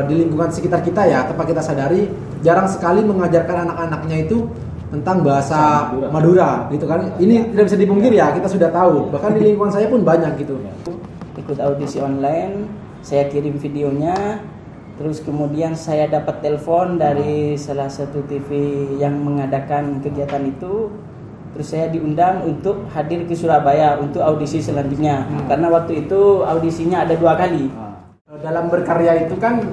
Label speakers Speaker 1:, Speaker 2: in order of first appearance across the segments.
Speaker 1: di lingkungan sekitar kita ya, tanpa kita sadari jarang sekali mengajarkan anak-anaknya itu tentang bahasa Madura gitu kan. Ini tidak bisa dipungkiri ya, kita sudah tahu. Bahkan di lingkungan saya pun banyak gitu.
Speaker 2: Ikut audisi online, saya kirim videonya, terus kemudian saya dapat telepon dari salah satu TV yang mengadakan kegiatan itu. Terus saya diundang untuk hadir ke Surabaya untuk audisi selanjutnya. Karena waktu itu audisinya ada 2 kali.
Speaker 1: Dalam berkarya itu kan,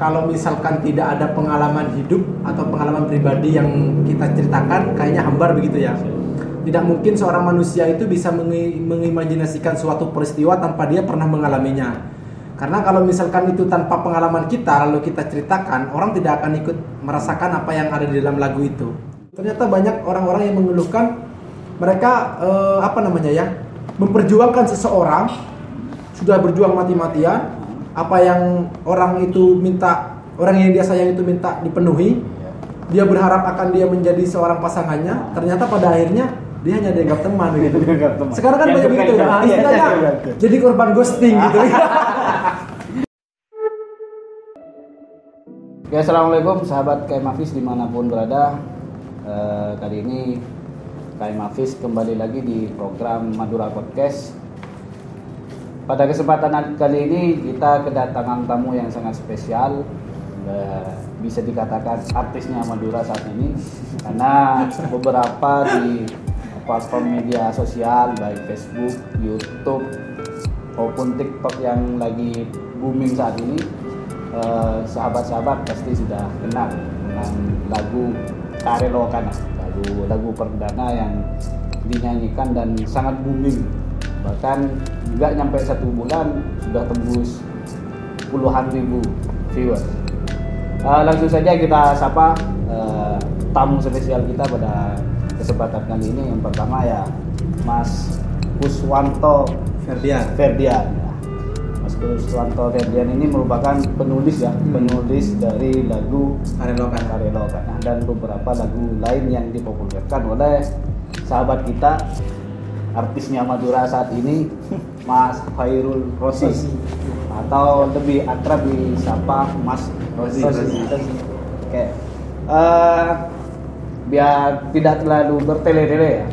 Speaker 1: kalau misalkan tidak ada pengalaman hidup atau pengalaman pribadi yang kita ceritakan, kayaknya hambar begitu ya. Tidak mungkin seorang manusia itu bisa mengimajinasikan suatu peristiwa tanpa dia pernah mengalaminya. Karena kalau misalkan itu tanpa pengalaman kita, lalu kita ceritakan, orang tidak akan ikut merasakan apa yang ada di dalam lagu itu. Ternyata banyak orang-orang yang mengeluhkan mereka memperjuangkan seseorang, sudah berjuang mati-matian, apa yang orang itu minta, orang yang dia sayang itu minta dipenuhi, dia berharap akan dia menjadi seorang pasangannya, ternyata pada akhirnya dia hanya dianggap teman gitu. Sekarang kan banyak begitu, istilahnya jadi korban ghosting gitu.
Speaker 3: Oke, assalamualaikum sahabat KM Hafiz dimanapun berada. Kali ini KM Hafiz kembali lagi di program Madura Podcast. Pada kesempatan kali ini kita kedatangan tamu yang sangat spesial, bisa dikatakan artisnya Madura saat ini, karena beberapa di platform media sosial baik Facebook, YouTube maupun TikTok yang lagi booming saat ini, sahabat-sahabat pasti sudah kenal dengan lagu Karelokan, lagu perdana yang dinyanyikan dan sangat booming. Bahkan nggak nyampe 1 bulan sudah tembus puluhan ribu viewers. Langsung saja kita sapa tamu spesial kita pada kesempatan kali ini. Yang pertama ya Mas Kuswanto Ferdian. Mas Kuswanto Ferdian ini merupakan penulis dari lagu Karelokan dan beberapa lagu lain yang dipopulerkan oleh sahabat kita, artisnya Madura saat ini, Mas Khairul Rosi, atau lebih akrab disapa Mas Rosi. Oke. Biar tidak terlalu bertele-tele ya,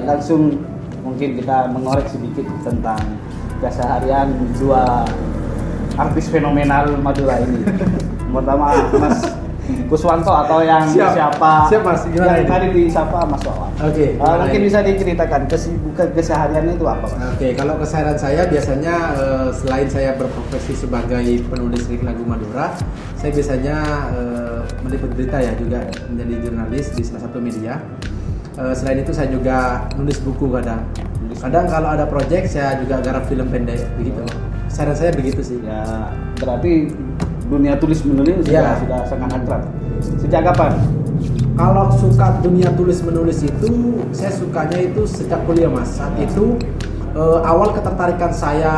Speaker 3: langsung mungkin kita mengorek sedikit tentang keseharian 2 artis fenomenal Madura ini. Pertama Mas Kuswanto atau yang
Speaker 1: Siap Mas, gimana
Speaker 3: yang tadi disapa Mas Wawan.
Speaker 1: Oke.
Speaker 3: Mungkin bisa diceritakan kesibukan kesehariannya itu apa, Mas?
Speaker 1: Oke, kalau keseharian saya biasanya selain saya berprofesi sebagai penulis lirik lagu Madura, saya biasanya meliput berita ya, juga menjadi jurnalis di salah satu media. Selain itu saya juga nulis buku kadang. Kadang kalau ada proyek saya juga garap film pendek begitu. Keseharian saya begitu sih.
Speaker 3: Ya, berarti dunia tulis menulis sudah sangat akrab. Sejak kapan?
Speaker 1: Kalau suka dunia tulis menulis itu, saya sukanya itu sejak kuliah Mas. Saat itu awal ketertarikan saya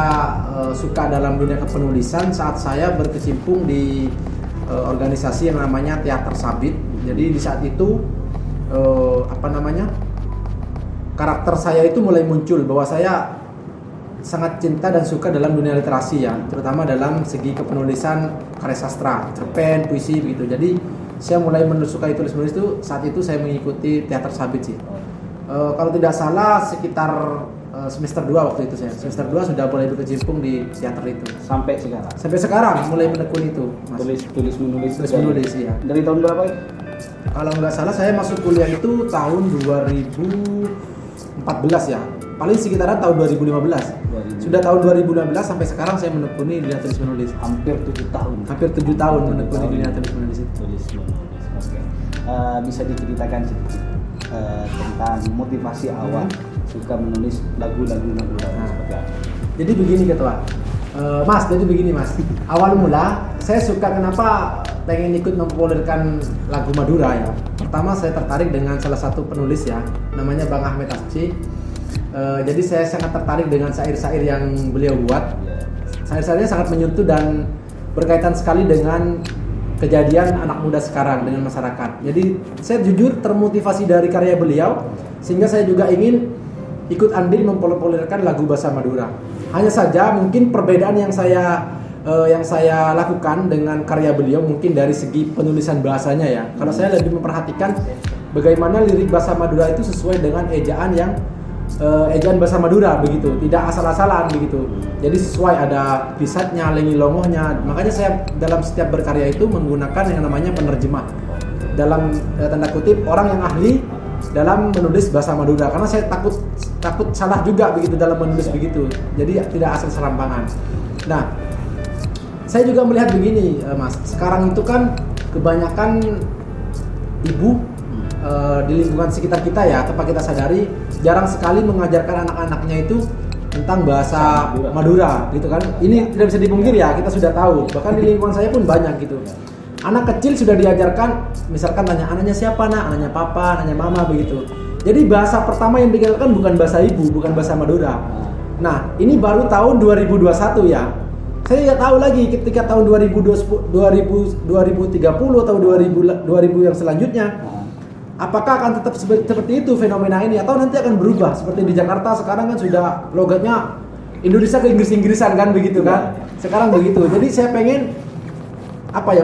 Speaker 1: suka dalam dunia kepenulisan saat saya berkecimpung di organisasi yang namanya Teater Sabit. Jadi di saat itu karakter saya itu mulai muncul bahwa saya sangat cinta dan suka dalam dunia literasi ya, terutama dalam segi kepenulisan karya sastra, cerpen, puisi begitu. Jadi saya mulai menyukai tulis menulis itu saat itu saya mengikuti Teater Sabit sih. Kalau tidak salah sekitar semester 2 waktu itu saya. Semester 2 sudah mulai berkecimpung di teater itu.
Speaker 3: Sampai sekarang.
Speaker 1: Sampai sekarang mulai menekuni itu, Mas.
Speaker 3: Tulis menulis
Speaker 1: ya.
Speaker 3: Dari tahun berapa ya?
Speaker 1: Kalau nggak salah saya masuk kuliah itu tahun 2014 ya. Paling sekitaran tahun 2015. Sudah tahun 2016 sampai sekarang saya menekuni dunia tulis menulis.
Speaker 3: Hampir 7 tahun.
Speaker 1: Hampir 7 tahun menekuni dunia tulis menulis itu.
Speaker 3: Oke. Bisa diceritakan sedikit tentang motivasi awal suka menulis lagu-lagu Madura seperti apa?
Speaker 1: Jadi begini ketua. Mas, awal mula saya suka kenapa pengen ikut mempopulerkan lagu Madura ya. Pertama saya tertarik dengan salah satu penulis ya, namanya Bang Ahmed Asci. Jadi saya sangat tertarik dengan syair-syair yang beliau buat. Syair-syairnya sangat menyentuh dan berkaitan sekali dengan kejadian anak muda sekarang dengan masyarakat. Jadi saya jujur termotivasi dari karya beliau, sehingga saya juga ingin ikut andil mempopulerkan lagu bahasa Madura. Hanya saja mungkin perbedaan yang saya yang saya lakukan dengan karya beliau mungkin dari segi penulisan bahasanya ya. Kalau saya lebih memperhatikan bagaimana lirik bahasa Madura itu sesuai dengan ejaan yang ejaan bahasa Madura begitu, tidak asal-asalan begitu. Jadi sesuai, ada pisatnya, lengi longohnya. Makanya saya dalam setiap berkarya itu menggunakan yang namanya penerjemah. Dalam tanda kutip orang yang ahli dalam menulis bahasa Madura, karena saya takut salah juga begitu dalam menulis begitu. Jadi tidak asal serampangan. Nah, saya juga melihat begini, Mas. Sekarang itu kan kebanyakan ibu di lingkungan sekitar kita ya, tanpa kita sadari jarang sekali mengajarkan anak-anaknya itu tentang bahasa Madura gitu kan. Ini tidak bisa dipungkiri ya, kita sudah tahu. Bahkan di lingkungan saya pun banyak gitu. Anak kecil sudah diajarkan, misalkan tanya anaknya siapa nak, anaknya papa, anaknya mama begitu. Jadi bahasa pertama yang dikenalkan bukan bahasa ibu, bukan bahasa Madura. Nah, ini baru tahun 2021 ya. Saya nggak tahu lagi ketika tahun 2030 atau 2000 yang selanjutnya, apakah akan tetap seperti itu fenomena ini atau nanti akan berubah seperti di Jakarta sekarang kan sudah logatnya Indonesia ke Inggris-Inggrisan kan begitu kan. Sekarang begitu. Jadi saya pengen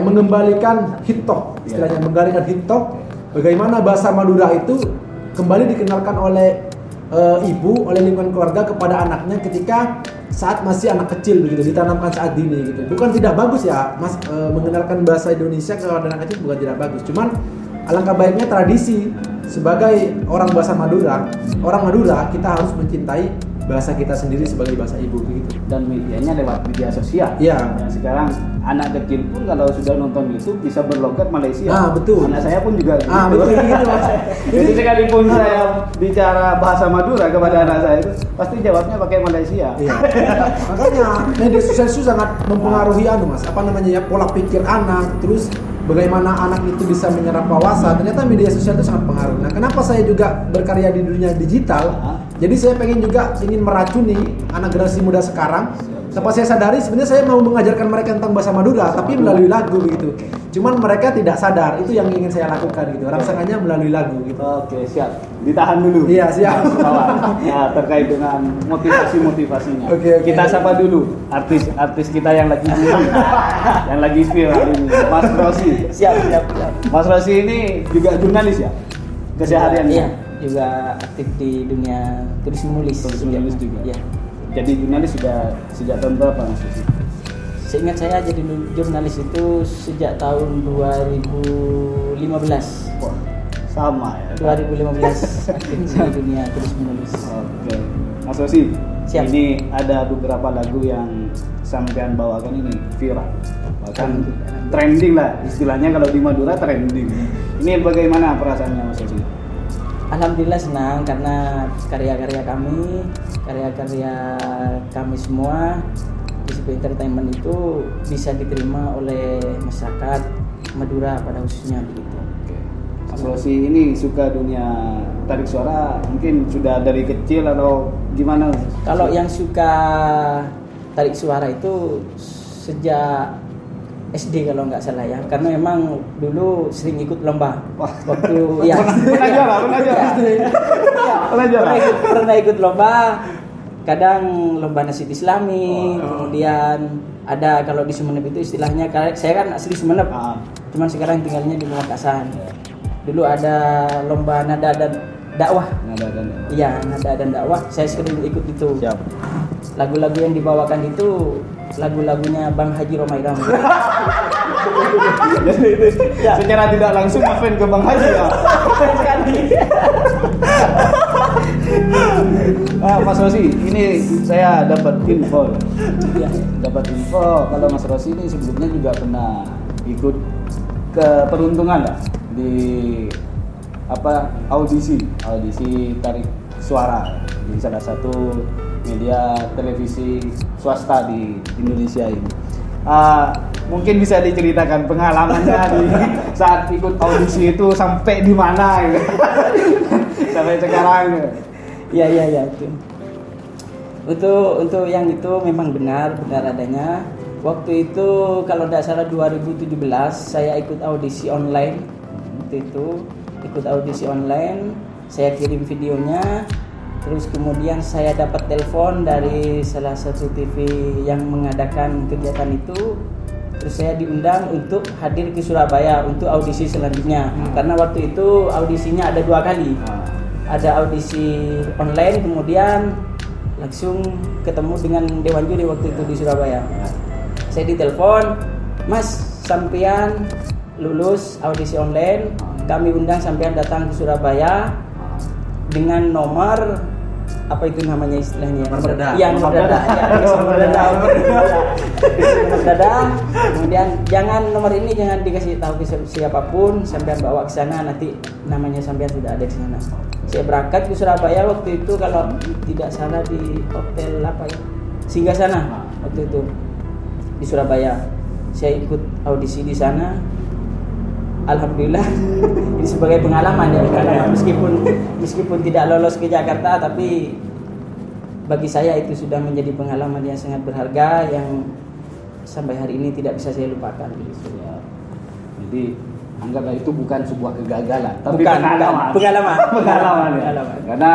Speaker 1: mengembalikan hitok, istilahnya mengembalikan hitok, bagaimana bahasa Madura itu kembali dikenalkan oleh ibu, oleh lingkungan keluarga kepada anaknya ketika saat masih anak kecil begitu, ditanamkan saat dini gitu. Bukan tidak bagus ya, Mas, mengenalkan bahasa Indonesia kepada anak kecil bukan tidak bagus. Cuman alangkah baiknya tradisi sebagai orang bahasa Madura, orang Madura kita harus mencintai bahasa kita sendiri sebagai bahasa ibu begitu.
Speaker 3: Dan medianya lewat media sosial.
Speaker 1: Iya.
Speaker 3: Dan sekarang anak kecil pun kalau sudah nonton YouTube bisa berlogat Malaysia.
Speaker 1: Betul.
Speaker 3: Anak saya pun juga.
Speaker 1: Betul gitu Mas.
Speaker 3: Jadi sekalipun saya bicara bahasa Madura kepada anak saya itu pasti jawabnya pakai Malaysia.
Speaker 1: Iya. Makanya media sosial itu sangat mempengaruhi Mas, pola pikir anak, terus bagaimana anak itu bisa menyerap wawasan. Ternyata media sosial itu sangat pengaruh. Nah, kenapa saya juga berkarya di dunia digital? Jadi saya ingin meracuni anak generasi muda sekarang. Tanpa saya sadari sebenarnya saya mau mengajarkan mereka tentang bahasa Madura, tapi melalui lagu begitu. Cuman mereka tidak sadar, itu yang ingin saya lakukan gitu. Rangsangannya melalui lagu gitu.
Speaker 3: Oke, siap. Ditahan dulu.
Speaker 1: Iya, siap.
Speaker 3: Ya, terkait dengan motivasinya.
Speaker 1: Oke.
Speaker 3: Kita sapa dulu artis kita yang lagi yang lagi viral ini, Mas Rosi.
Speaker 2: Siap.
Speaker 3: Mas Rosi ini juga jurnalis ya? Kesehariannya.
Speaker 2: Iya, juga aktif di dunia tulis menulis.
Speaker 3: Tulis juga.
Speaker 2: Iya.
Speaker 3: Jadi jurnalis sudah sejak tahun berapa Mas Rosi?
Speaker 2: Seingat saya jadi jurnalis itu sejak tahun 2015.
Speaker 3: Wah, sama ya.
Speaker 2: 2015 aktif di dunia tulis menulis.
Speaker 3: Oke. Mas Rosi,
Speaker 2: Siap.
Speaker 3: ini ada beberapa lagu yang sampean bawakan ini viral. Bahkan trending lah istilahnya, kalau di Madura trending. Ini bagaimana perasaannya Mas Rosi?
Speaker 2: Alhamdulillah senang karena karya-karya kami semua di Sepi Entertainment itu bisa diterima oleh masyarakat Madura pada khususnya begitu.
Speaker 3: Mas Rosi ini suka dunia tarik suara mungkin sudah dari kecil atau gimana?
Speaker 2: Kalau yang suka tarik suara itu sejak SD kalau nggak salah ya, karena memang dulu sering ikut lomba. Waktu ya pernah ikut lomba, kadang lomba nasib Islami, kemudian ada kalau di Sumeneb itu istilahnya, saya kan asli Sumeneb, cuman sekarang tinggalnya di Pamekasan. Dulu ada lomba nada dan dakwah. Iya, nada dan dakwah. Saya sering ikut itu.
Speaker 3: Siap.
Speaker 2: Lagu-lagu yang dibawakan itu lagu-lagunya Bang Haji Romai Rama.
Speaker 3: Jadi itu secara tidak langsung ngefan ke Bang Haji ya. Mas Rosi, ini saya dapat info. Kalau Mas Rosi ini sebelumnya juga pernah ikut keperuntungan lah di audisi tarik suara di salah satu media televisi swasta di Indonesia ini. Mungkin bisa diceritakan pengalamannya di saat ikut audisi itu sampai di mana gitu. Sampai sekarang.
Speaker 2: Iya. Untuk yang itu memang benar adanya. Waktu itu kalau tidak salah 2017 saya ikut audisi online. Waktu itu ikut audisi online, saya kirim videonya. Terus kemudian saya dapat telepon dari salah satu TV yang mengadakan kegiatan itu. Terus saya diundang untuk hadir ke Surabaya untuk audisi selanjutnya. Karena waktu itu audisinya ada 2 kali. Ada audisi online, kemudian langsung ketemu dengan Dewan Juri waktu itu di Surabaya. Saya ditelepon, Mas, sampean lulus audisi online, kami undang sampean datang ke Surabaya dengan nomor apa itu namanya istilahnya?
Speaker 1: Nomor dada.
Speaker 2: Iya, nomor dada. Nomor dada. Kemudian nomor ini jangan dikasih tahu ke siapapun, sampean bawa ke sana, nanti namanya sampean sudah ada di sana. Saya berangkat ke Surabaya waktu itu, kalau tidak salah di hotel apa ya? Singgasana waktu itu di Surabaya. Saya ikut audisi di sana. Alhamdulillah ini sebagai pengalaman ya, karena meskipun tidak lolos ke Jakarta, tapi bagi saya itu sudah menjadi pengalaman yang sangat berharga yang sampai hari ini tidak bisa saya lupakan.
Speaker 3: Jadi anggaplah itu bukan sebuah kegagalan, tapi
Speaker 2: Bukan,
Speaker 3: pengalaman.
Speaker 2: pengalaman.
Speaker 3: Karena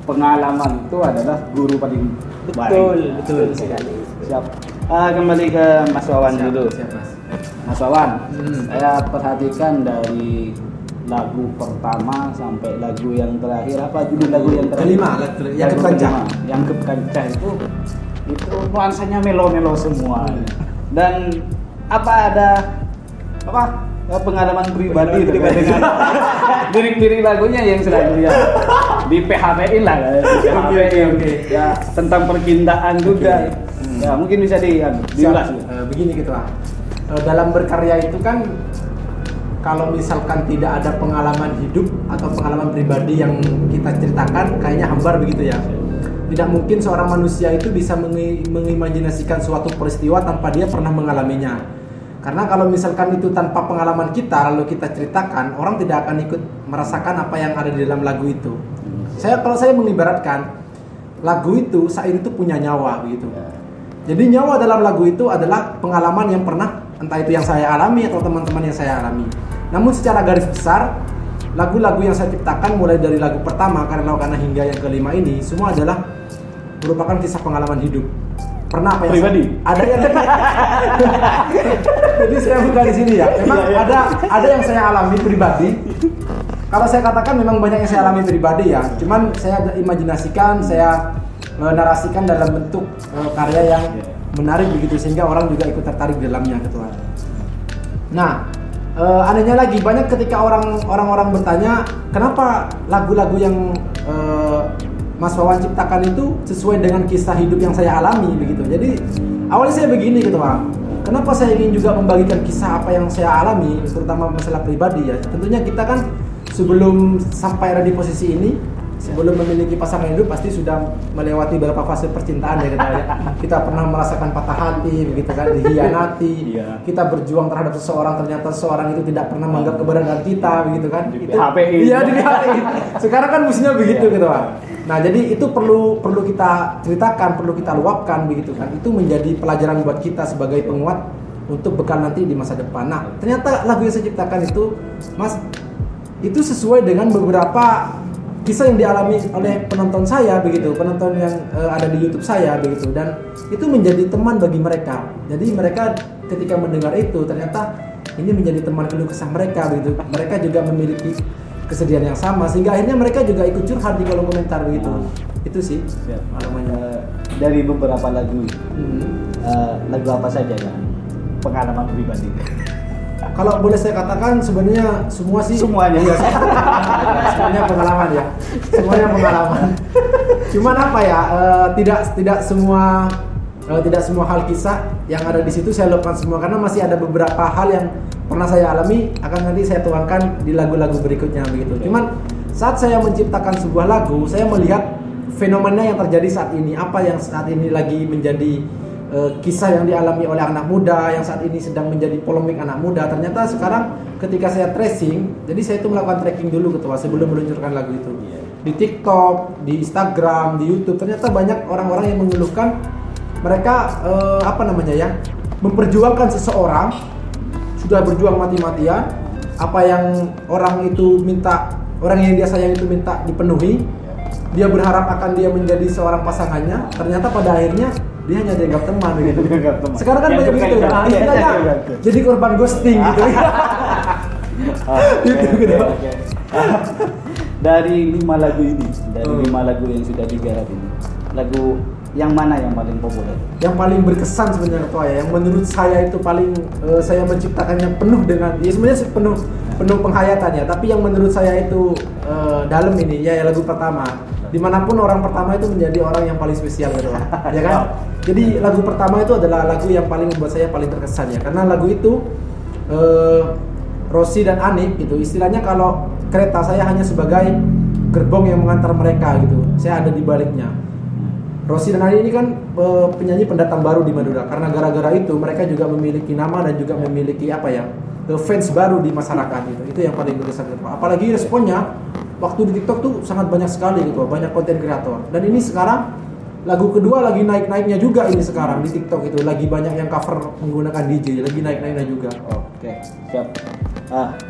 Speaker 3: pengalaman itu adalah guru paling baik.
Speaker 2: Betul sekali.
Speaker 3: Siap. Kembali ke Mas Wawan dulu.
Speaker 1: Siap, Mas.
Speaker 3: Mas Wawan, saya perhatikan dari lagu pertama sampai lagu yang terakhir, apa judul lagu yang terakhir?
Speaker 1: Kelima, yang kepencah.
Speaker 3: Yang kepencah itu nuansanya melo-melo semua. Dan ada pengalaman pribadi dengan lirik-lirik lagunya yang selanjutnya di PHP-in lah, ya, tentang percintaan juga. Ya, mungkin bisa diulas.
Speaker 1: Begini gitu lah. Dalam berkarya itu kan, kalau misalkan tidak ada pengalaman hidup atau pengalaman pribadi yang kita ceritakan, kayaknya hambar begitu ya. Tidak mungkin seorang manusia itu bisa mengimajinasikan suatu peristiwa tanpa dia pernah mengalaminya. Karena kalau misalkan itu tanpa pengalaman kita, lalu kita ceritakan, orang tidak akan ikut merasakan apa yang ada di dalam lagu itu. Kalau saya mengibaratkan, lagu itu, syair itu punya nyawa begitu. Jadi nyawa dalam lagu itu adalah pengalaman yang pernah, entah itu yang saya alami atau teman-teman yang saya alami. Namun secara garis besar, lagu-lagu yang saya ciptakan mulai dari lagu pertama, Karena hingga yang kelima ini, semua adalah merupakan kisah pengalaman hidup. Pernah apa yang
Speaker 3: pribadi?
Speaker 1: Ada yang jadi saya buka di sini ya. Memang ada yang saya alami pribadi. Kalau saya katakan memang banyak yang saya alami pribadi ya. Cuman saya imajinasikan, saya narasikan dalam bentuk karya yang menarik begitu, sehingga orang juga ikut tertarik di dalamnya, ketua. Nah, anehnya lagi, banyak ketika orang-orang bertanya kenapa lagu-lagu yang Mas Wawan ciptakan itu sesuai dengan kisah hidup yang saya alami begitu. Jadi awalnya saya begini gitu Pak. Kenapa saya ingin juga membagikan kisah apa yang saya alami, terutama masalah pribadi ya. Tentunya kita kan sebelum sampai ada di posisi ini, sebelum memiliki pasangan hidup pasti sudah melewati beberapa fase percintaan ya kita ya. Kita pernah merasakan patah hati begitu kan, dikhianati. Kita berjuang terhadap seseorang, ternyata seseorang itu tidak pernah menganggap keberadaan kita begitu kan.
Speaker 3: Di PHP-in.
Speaker 1: Iya, di PHP-in. Sekarang kan mestinya begitu gitu Pak. Nah, jadi itu perlu kita ceritakan, perlu kita luapkan begitu kan. Itu menjadi pelajaran buat kita sebagai penguat untuk bekal nanti di masa depan. Nah, ternyata lagu yang saya ciptakan itu, Mas, itu sesuai dengan beberapa kisah yang dialami oleh penonton saya begitu, penonton yang ada di YouTube saya begitu, dan itu menjadi teman bagi mereka. Jadi mereka ketika mendengar itu ternyata ini menjadi teman keluh kesah mereka begitu. Mereka juga memiliki kesedihan yang sama, sehingga akhirnya mereka juga ikut curhat di kolom komentar begitu. Itu sih namanya.
Speaker 3: Dari beberapa lagu, lagu apa saja ya pengalaman pribadi?
Speaker 1: Kalau boleh saya katakan sebenarnya semua sih.
Speaker 3: Semuanya.
Speaker 1: Iya, semuanya pengalaman ya. Semuanya pengalaman. Cuman apa ya? Tidak semua hal kisah yang ada di situ saya lupakan semua, karena masih ada beberapa hal yang pernah saya alami akan nanti saya tuangkan di lagu-lagu berikutnya begitu. Cuman saat saya menciptakan sebuah lagu, saya melihat fenomena yang terjadi saat ini, apa yang saat ini lagi menjadi kisah yang dialami oleh anak muda, yang saat ini sedang menjadi polemik anak muda. Ternyata sekarang ketika saya tracing, jadi saya itu melakukan tracking dulu ketua sebelum meluncurkan lagu itu. Di TikTok, di Instagram, di YouTube, ternyata banyak orang-orang yang mengeluhkan mereka memperjuangkan seseorang, sudah berjuang mati-matian, apa yang orang yang dia sayang itu minta dipenuhi, dia berharap akan dia menjadi seorang pasangannya, ternyata pada akhirnya dia hanya dianggap teman gitu.
Speaker 3: Dianggap teman.
Speaker 1: Sekarang kan
Speaker 3: Yang
Speaker 1: banyak gitu ya,
Speaker 3: dekat-dekat.
Speaker 1: istilahnya
Speaker 3: Iya.
Speaker 1: jadi korban ghosting gitu. Gitu, gitu.
Speaker 3: Dari 5 lagu ini, dari 5 lagu yang sudah digarap ini, lagu yang mana yang paling populer?
Speaker 1: Yang paling berkesan sebenarnya Ketua ya, yang menurut saya itu paling saya menciptakannya penuh dengan, ya sebenarnya penuh penghayatannya, tapi yang menurut saya itu dalam ini ya lagu pertama. Dimanapun orang pertama itu menjadi orang yang paling spesial gitu, ya kan? Jadi lagu pertama itu adalah lagu yang paling membuat saya paling terkesan ya, karena lagu itu Rosi dan Anik gitu, istilahnya kalau kereta saya hanya sebagai gerbong yang mengantar mereka gitu, saya ada di baliknya. Rosi dan Anik ini kan penyanyi pendatang baru di Madura, karena gara-gara itu mereka juga memiliki nama dan juga memiliki apa ya, fans baru di masyarakat gitu. Itu yang paling berkesan gitu. Apalagi responnya waktu di TikTok tuh sangat banyak sekali gitu, banyak konten kreator. Dan ini sekarang lagu kedua lagi naik-naiknya juga ini sekarang di TikTok itu, lagi banyak yang cover menggunakan DJ, lagi naik-naiknya juga.
Speaker 3: Oke, siap.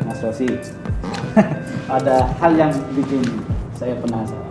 Speaker 3: Mas Rosi, ada hal yang bikin saya penasaran.